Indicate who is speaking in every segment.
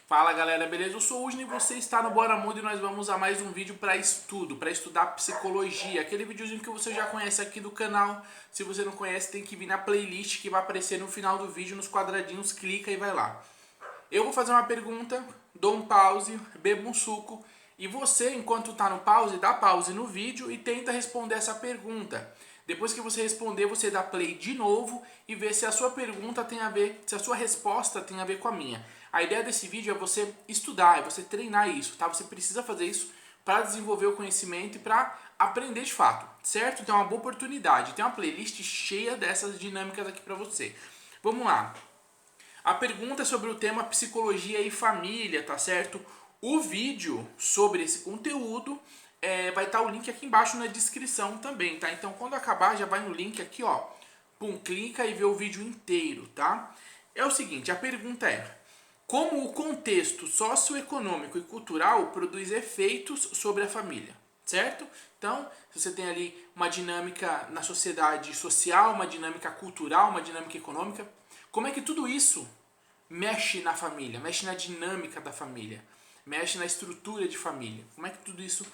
Speaker 1: Fala galera, beleza? Eu sou o Usni e você está no Bora Mundo e nós vamos a mais um vídeo para estudo, para estudar psicologia. Aquele videozinho que você já conhece aqui do canal. Se você não conhece, tem que vir na playlist que vai aparecer no final do vídeo, nos quadradinhos, clica e vai lá. Eu vou fazer uma pergunta, dou um pause, bebo um suco e você, enquanto está no pause, dá pause no vídeo e tenta responder essa pergunta. Depois que você responder, você dá play de novo e vê se a sua pergunta tem a ver, se a sua resposta tem a ver com a minha. A ideia desse vídeo é você estudar, é você treinar isso, tá? Você precisa fazer isso para desenvolver o conhecimento e para aprender de fato, certo? Então é uma boa oportunidade. Tem uma playlist cheia dessas dinâmicas aqui para você. Vamos lá. A pergunta é sobre o tema psicologia e família, tá certo? O vídeo sobre esse conteúdo vai estar o link aqui embaixo na descrição também, tá? Então quando acabar já vai no link aqui, ó. Pum, clica e vê o vídeo inteiro, tá? É o seguinte, a pergunta é: como o contexto socioeconômico e cultural produz efeitos sobre a família, certo? Então, se você tem ali uma dinâmica na sociedade social, uma dinâmica cultural, uma dinâmica econômica, como é que tudo isso mexe na família, mexe na dinâmica da família, mexe na estrutura de família? Como é que tudo isso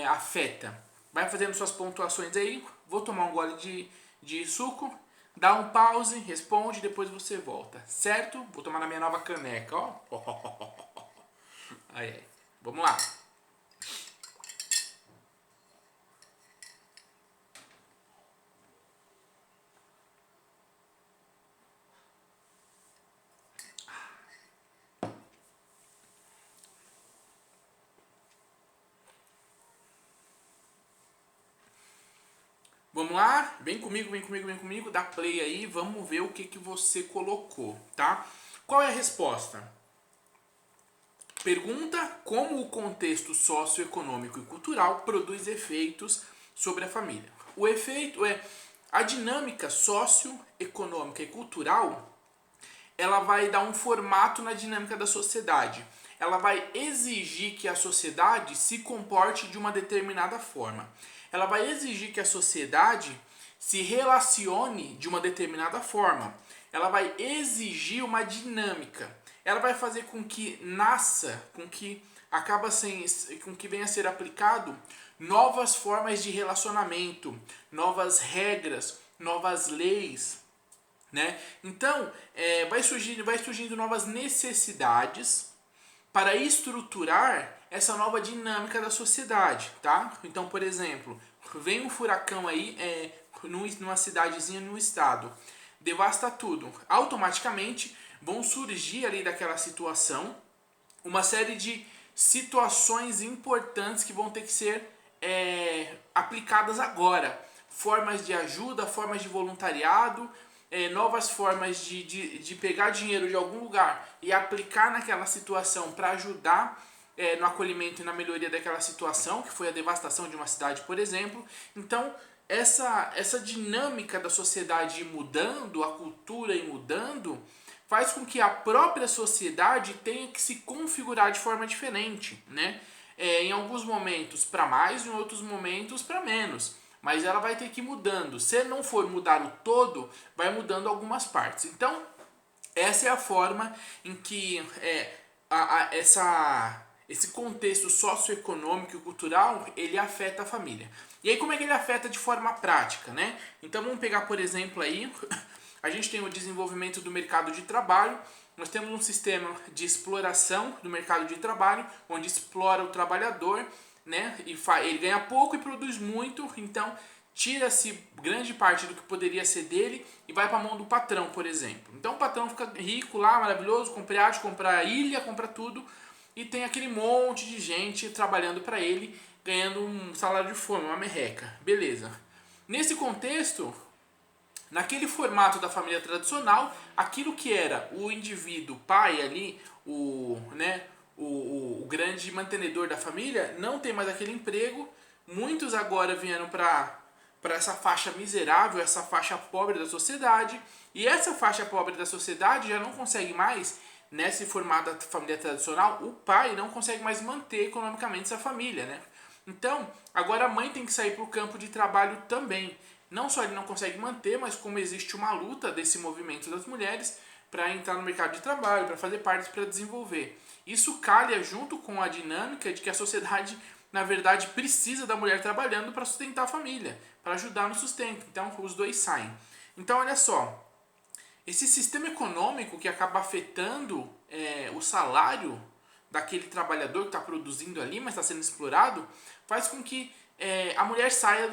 Speaker 1: afeta? Vai fazendo suas pontuações aí, vou tomar um gole de suco. Dá um pause, responde, depois você volta, certo? Vou tomar na minha nova caneca, ó. Aí, vamos lá. Vamos lá? Vem comigo, vem comigo, vem comigo. Dá play aí, vamos ver o que você colocou, tá? Qual é a resposta? Pergunta como o contexto socioeconômico e cultural produz efeitos sobre a família. O efeito é a dinâmica socioeconômica e cultural, ela vai dar um formato na dinâmica da sociedade. Ela vai exigir que a sociedade se comporte de uma determinada forma. Ela vai exigir que a sociedade se relacione de uma determinada forma. Ela vai exigir uma dinâmica. Ela vai fazer com que nasça, com que com que venha a ser aplicado novas formas de relacionamento, novas regras, novas leis, né? Então, vai surgindo novas necessidades para estruturar essa nova dinâmica da sociedade, tá? Então, por exemplo, vem um furacão aí numa cidadezinha, num estado, devasta tudo. Automaticamente vão surgir ali daquela situação uma série de situações importantes que vão ter que ser aplicadas agora. Formas de ajuda, formas de voluntariado, novas formas de pegar dinheiro de algum lugar e aplicar naquela situação para ajudar no acolhimento e na melhoria daquela situação, que foi a devastação de uma cidade, por exemplo. Então, essa dinâmica da sociedade mudando, a cultura mudando, faz com que a própria sociedade tenha que se configurar de forma diferente, né? Em alguns momentos para mais, em outros momentos para menos. Mas ela vai ter que ir mudando. Se não for mudar o todo, vai mudando algumas partes. Então, essa é a forma em que esse contexto socioeconômico e cultural, ele afeta a família. E aí como é que ele afeta de forma prática, né? Então vamos pegar, por exemplo, aí, a gente tem o desenvolvimento do mercado de trabalho. Nós temos um sistema de exploração do mercado de trabalho, onde explora o trabalhador, né? E ele ganha pouco e produz muito, então tira-se grande parte do que poderia ser dele e vai para a mão do patrão, por exemplo. Então o patrão fica rico lá, maravilhoso, compra iate, compra ilha, compra tudo, e tem aquele monte de gente trabalhando para ele, ganhando um salário de fome, uma merreca. Beleza. Nesse contexto, naquele formato da família tradicional, aquilo que era o indivíduo pai ali, o grande mantenedor da família, não tem mais aquele emprego. Muitos agora vieram para essa faixa miserável, essa faixa pobre da sociedade. E essa faixa pobre da sociedade já não consegue mais, nesse formato da família tradicional, o pai não consegue mais manter economicamente essa família, né? Então, agora a mãe tem que sair para o campo de trabalho também. Não só ele não consegue manter, mas como existe uma luta desse movimento das mulheres, para entrar no mercado de trabalho, para fazer parte, para desenvolver. Isso calha junto com a dinâmica de que a sociedade, na verdade, precisa da mulher trabalhando para sustentar a família, para ajudar no sustento. Então, os dois saem. Então, olha só, esse sistema econômico que acaba afetando o salário daquele trabalhador que está produzindo ali, mas está sendo explorado, faz com que a mulher saia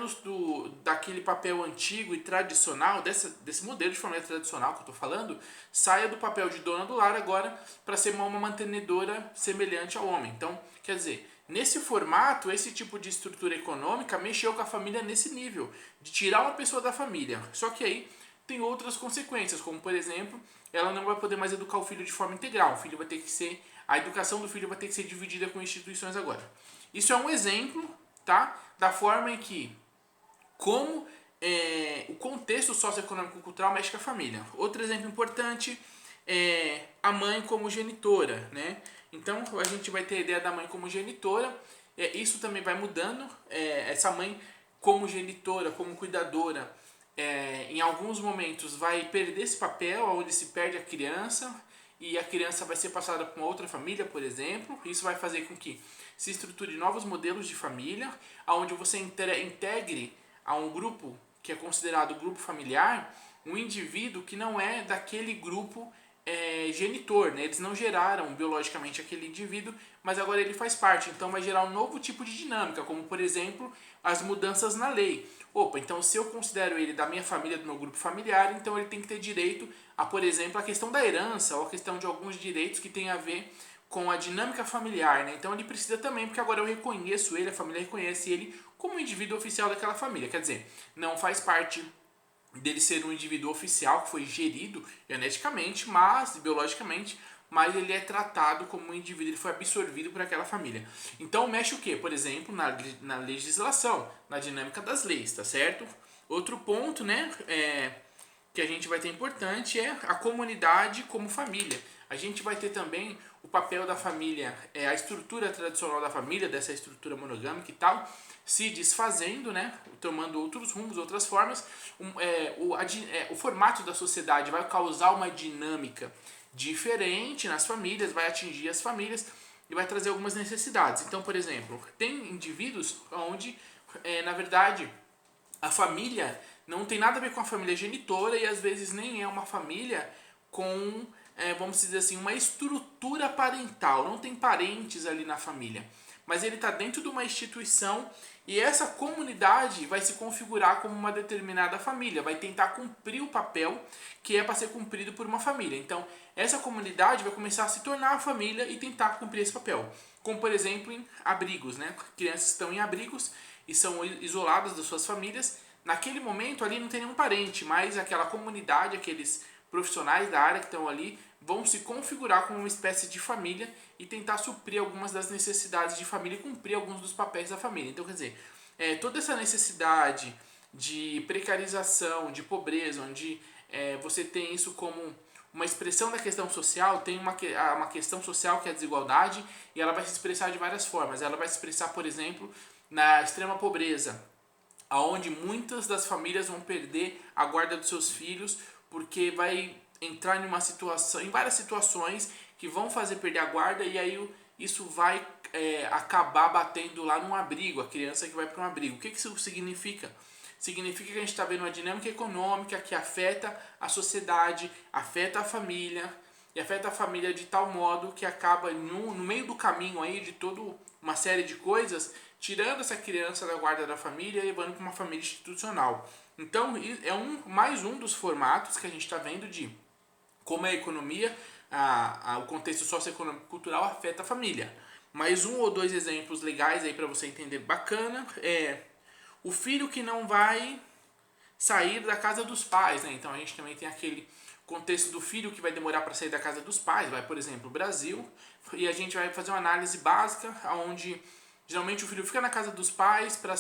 Speaker 1: daquele papel antigo e tradicional, desse modelo de família tradicional que eu estou falando, saia do papel de dona do lar agora para ser uma mantenedora semelhante ao homem. Então, quer dizer, nesse formato, esse tipo de estrutura econômica mexeu com a família nesse nível, de tirar uma pessoa da família. Só que aí tem outras consequências, como por exemplo, ela não vai poder mais educar o filho de forma integral. O filho vai ter que ser, a educação do filho vai ter que ser dividida com instituições agora. Isso é um exemplo, tá, da forma em que como o contexto socioeconômico e cultural mexe com a família. Outro exemplo importante é a mãe como genitora, né? Então a gente vai ter a ideia da mãe como genitora. Isso também vai mudando. Essa mãe como genitora, como cuidadora, em alguns momentos vai perder esse papel, onde se perde a criança e a criança vai ser passada para uma outra família, por exemplo. Isso vai fazer com que se estruture novos modelos de família, onde você integre a um grupo que é considerado grupo familiar, um indivíduo que não é daquele grupo genitor, né? Eles não geraram biologicamente aquele indivíduo, mas agora ele faz parte. Então vai gerar um novo tipo de dinâmica, como por exemplo as mudanças na lei. Opa, então se eu considero ele da minha família, do meu grupo familiar, então ele tem que ter direito a, por exemplo, a questão da herança ou a questão de alguns direitos que tem a ver com a dinâmica familiar, né? Então ele precisa também, porque agora eu reconheço ele, a família reconhece ele como um indivíduo oficial daquela família. Quer dizer, não faz parte dele ser um indivíduo oficial que foi gerido geneticamente, mas biologicamente, mas ele é tratado como um indivíduo, ele foi absorvido por aquela família. Então mexe o que? Por exemplo, na legislação, na dinâmica das leis, tá certo? Outro ponto, né, que a gente vai ter importante é a comunidade como família. A gente vai ter também o papel da família, a estrutura tradicional da família, dessa estrutura monogâmica e tal, se desfazendo, né, tomando outros rumos, outras formas. O formato da sociedade vai causar uma dinâmica diferente nas famílias, vai atingir as famílias e vai trazer algumas necessidades. Então, por exemplo, tem indivíduos onde, na verdade, a família não tem nada a ver com a família genitora e às vezes nem é uma família com, vamos dizer assim, uma estrutura parental. Não tem parentes ali na família, mas ele está dentro de uma instituição e essa comunidade vai se configurar como uma determinada família, vai tentar cumprir o papel que é para ser cumprido por uma família. Então, essa comunidade vai começar a se tornar a família e tentar cumprir esse papel. Como, por exemplo, em abrigos, né? Crianças estão em abrigos e são isoladas das suas famílias. Naquele momento ali não tem nenhum parente, mas aquela comunidade, aqueles profissionais da área que estão ali vão se configurar como uma espécie de família e tentar suprir algumas das necessidades de família e cumprir alguns dos papéis da família. Então, quer dizer, toda essa necessidade de precarização, de pobreza, onde você tem isso como uma expressão da questão social, tem uma questão social que é a desigualdade e ela vai se expressar de várias formas. Ela vai se expressar, por exemplo, na extrema pobreza, aonde muitas das famílias vão perder a guarda dos seus filhos porque vai entrar em uma situação, em várias situações que vão fazer perder a guarda e aí isso vai acabar batendo lá num abrigo, a criança que vai para um abrigo. O que isso significa? Significa que a gente está vendo uma dinâmica econômica que afeta a sociedade, afeta a família e afeta a família de tal modo que acaba no meio do caminho aí de toda uma série de coisas, tirando essa criança da guarda da família e levando para uma família institucional. Então é mais um dos formatos que a gente está vendo de como a economia, o contexto socioeconômico e cultural afeta a família. Mais um ou dois exemplos legais aí para você entender bacana é o filho que não vai sair da casa dos pais, né? Então a gente também tem aquele contexto do filho que vai demorar para sair da casa dos pais, vai, por exemplo, o Brasil, e a gente vai fazer uma análise básica onde geralmente o filho fica na casa dos pais para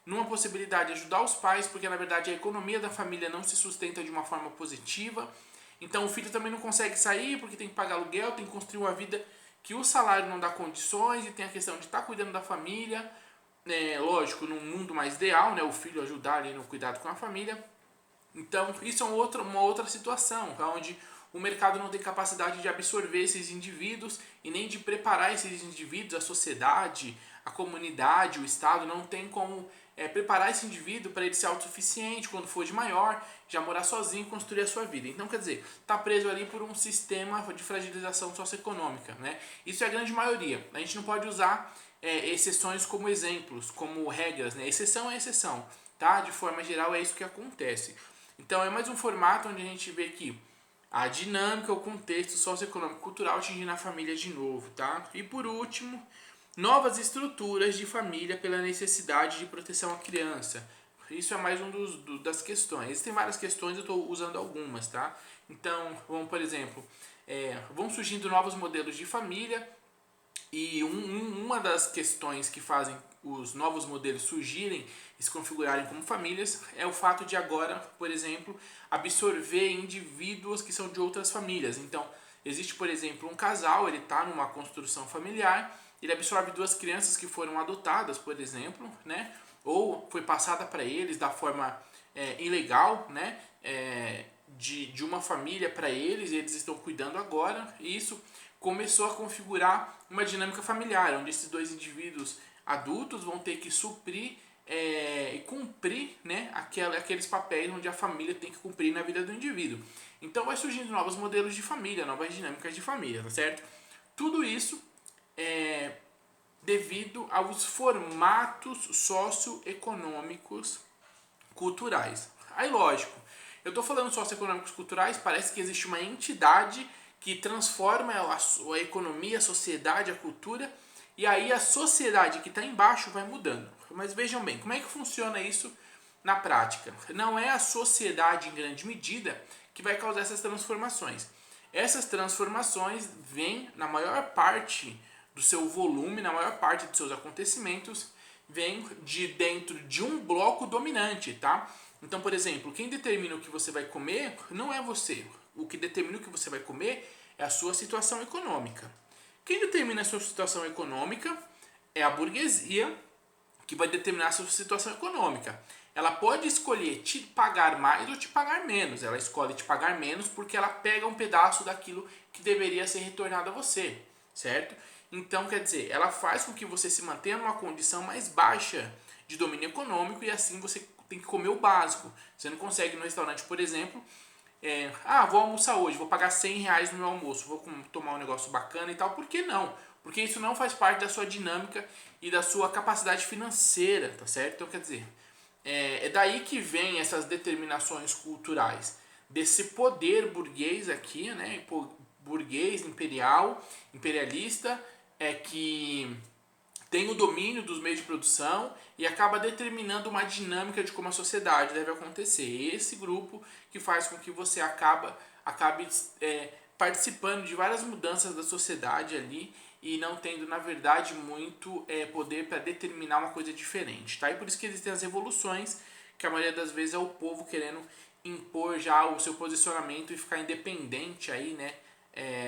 Speaker 1: numa possibilidade de ajudar os pais, porque na verdade a economia da família não se sustenta de uma forma positiva. Então o filho também não consegue sair porque tem que pagar aluguel, tem que construir uma vida que o salário não dá condições e tem a questão de estar cuidando da família. Lógico, num mundo mais ideal, né, o filho ajudar ali no cuidado com a família. Então isso é uma outra situação, onde o mercado não tem capacidade de absorver esses indivíduos e nem de preparar esses indivíduos, a sociedade, a comunidade, o Estado não tem como preparar esse indivíduo para ele ser autossuficiente quando for de maior, já morar sozinho e construir a sua vida. Então, quer dizer, está preso ali por um sistema de fragilização socioeconômica, né? Isso é a grande maioria. A gente não pode usar exceções como exemplos, como regras, né? Exceção é exceção, tá? De forma geral é isso que acontece. Então é mais um formato onde a gente vê que a dinâmica, o contexto socioeconômico cultural atingindo a família de novo, tá? E por último, novas estruturas de família pela necessidade de proteção à criança. Isso é mais um das questões. Existem várias questões, eu estou usando algumas, tá? Então, vamos, por exemplo, vão surgindo novos modelos de família e uma das questões que fazem os novos modelos surgirem e se configurarem como famílias é o fato de agora, por exemplo, absorver indivíduos que são de outras famílias. Então, existe, por exemplo, um casal, ele está numa construção familiar, ele absorve duas crianças que foram adotadas, por exemplo, né? Ou foi passada para eles da forma ilegal, né? De uma família para eles, e eles estão cuidando agora, e isso começou a configurar uma dinâmica familiar, onde esses dois indivíduos adultos vão ter que suprir e cumprir, né, aqueles papéis onde a família tem que cumprir na vida do indivíduo. Então vai surgindo novos modelos de família, novas dinâmicas de família, tá certo? Tudo isso é devido aos formatos socioeconômicos culturais. Aí, lógico, eu estou falando socioeconômicos culturais, parece que existe uma entidade que transforma a economia, a sociedade, a cultura, e aí a sociedade que está embaixo vai mudando. Mas vejam bem, como é que funciona isso na prática? Não é a sociedade em grande medida que vai causar essas transformações. Essas transformações vêm, na maior parte do seu volume, na maior parte dos seus acontecimentos, vem de dentro de um bloco dominante, tá? Então, por exemplo, quem determina o que você vai comer não é você. O que determina o que você vai comer é a sua situação econômica. Quem determina a sua situação econômica é a burguesia, que vai determinar a sua situação econômica. Ela pode escolher te pagar mais ou te pagar menos. Ela escolhe te pagar menos porque ela pega um pedaço daquilo que deveria ser retornado a você, certo? Então, quer dizer, ela faz com que você se mantenha numa condição mais baixa de domínio econômico e assim você tem que comer o básico. Você não consegue no restaurante, por exemplo, vou almoçar hoje, vou pagar R$100 no meu almoço, vou tomar um negócio bacana e tal. Por que não? Porque isso não faz parte da sua dinâmica e da sua capacidade financeira, tá certo? Então, quer dizer, é daí que vem essas determinações culturais, desse poder burguês aqui, né? Burguês, imperialista, que tem o domínio dos meios de produção e acaba determinando uma dinâmica de como a sociedade deve acontecer. Esse grupo que faz com que você acabe participando de várias mudanças da sociedade ali e não tendo, na verdade, muito poder para determinar uma coisa diferente. Tá? E por isso que existem as revoluções, que a maioria das vezes é o povo querendo impor já o seu posicionamento e ficar independente aí, né,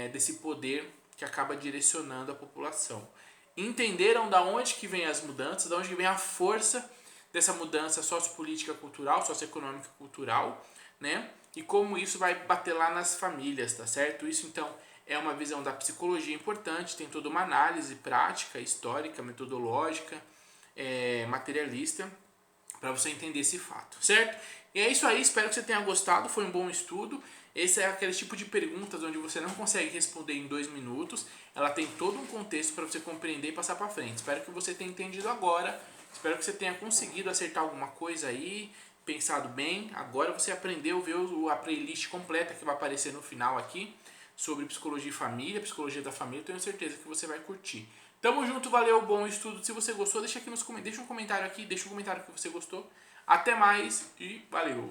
Speaker 1: desse poder que acaba direcionando a população. Entenderam da onde que vem as mudanças, da onde que vem a força dessa mudança sociopolítica cultural, socioeconômica cultural, né? E como isso vai bater lá nas famílias, tá certo? Isso então é uma visão da psicologia importante, tem toda uma análise prática, histórica, metodológica, materialista, para você entender esse fato, certo? E é isso aí, espero que você tenha gostado, foi um bom estudo. Esse é aquele tipo de perguntas onde você não consegue responder em 2 minutos. Ela tem todo um contexto para você compreender e passar para frente. Espero que você tenha entendido agora. Espero que você tenha conseguido acertar alguma coisa aí, pensado bem. Agora você aprendeu, viu a playlist completa que vai aparecer no final aqui sobre psicologia e família, psicologia da família. Tenho certeza que você vai curtir. Tamo junto, valeu, bom estudo. Se você gostou, deixa um comentário aqui, deixa um comentário que você gostou. Até mais e valeu!